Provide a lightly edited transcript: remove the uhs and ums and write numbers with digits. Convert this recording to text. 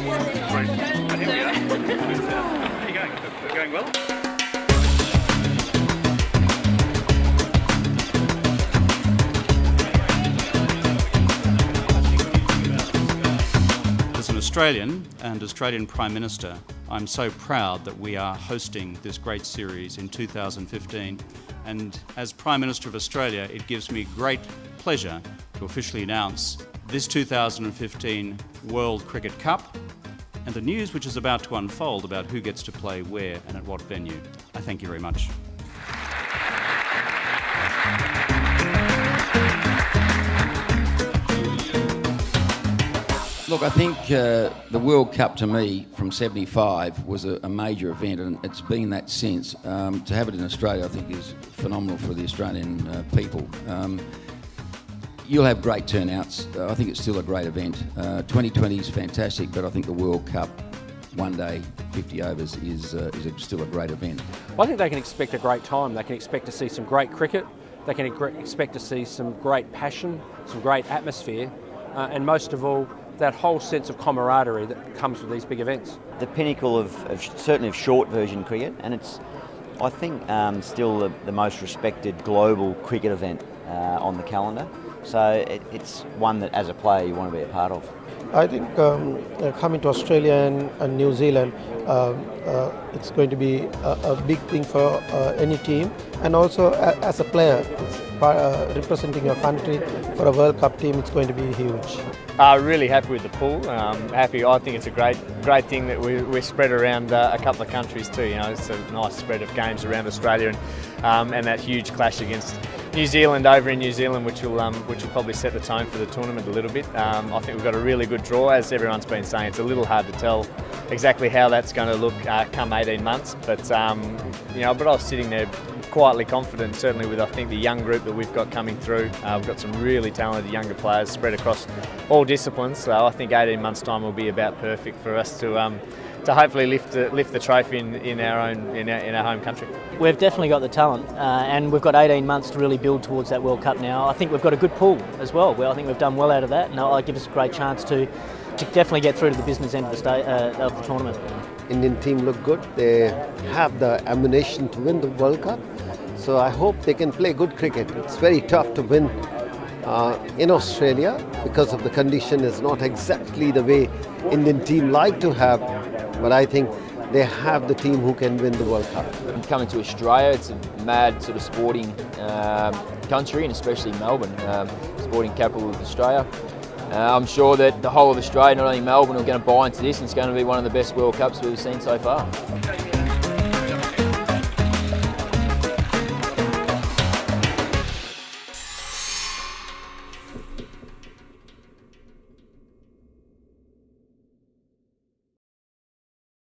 Right. And here we are. How are you going? Going well? As an Australian and Australian Prime Minister, I'm so proud that we are hosting this great series in 2015, and as Prime Minister of Australia, it gives me great pleasure to officially announce this 2015 World Cricket Cup and the news which is about to unfold about who gets to play where and at what venue. I thank you very much. Look, I think the World Cup to me from '75 was a major event, and it's been that since. To have it in Australia I think is phenomenal for the Australian people. You'll have great turnouts. I think it's still a great event. 2020 is fantastic, but I think the World Cup, one day, 50 overs, is still a great event. I think they can expect a great time. They can expect to see some great cricket. They can expect to see some great passion, some great atmosphere, and most of all, that whole sense of camaraderie that comes with these big events. The pinnacle of certainly of short version cricket, and it's, I think, still the most respected global cricket event on the calendar. So it's one that, as a player, you want to be a part of. I think coming to Australia and New Zealand, it's going to be a big thing for any team, and also as a player, representing your country for a World Cup team, it's going to be huge. Really happy with the pool. Happy. I think it's a great thing that we're spread around a couple of countries too. You know, it's a nice spread of games around Australia, and that huge clash against New Zealand over in New Zealand, which will probably set the tone for the tournament a little bit. I think we've got a really good draw, as everyone's been saying. It's a little hard to tell exactly how that's going to look come 18 months, but you know, but I was sitting there quietly confident, certainly with I think the young group that we've got coming through. We've got some really talented younger players spread across all disciplines, so I think 18 months' time will be about perfect for us to hopefully lift the trophy in our home country. We've definitely got the talent, and we've got 18 months to really build towards that World Cup now. I think we've got a good pool as well. I think we've done well out of that, and it'll give us a great chance to definitely get through to the business end of the tournament. Indian team look good. They have the ammunition to win the World Cup. So I hope they can play good cricket. It's very tough to win in Australia because of the condition is not exactly the way Indian team like to have. But I think they have the team who can win the World Cup. Coming to Australia, it's a mad sort of sporting country, and especially Melbourne, sporting capital of Australia. I'm sure that the whole of Australia, not only Melbourne, are going to buy into this, and it's going to be one of the best World Cups we've seen so far.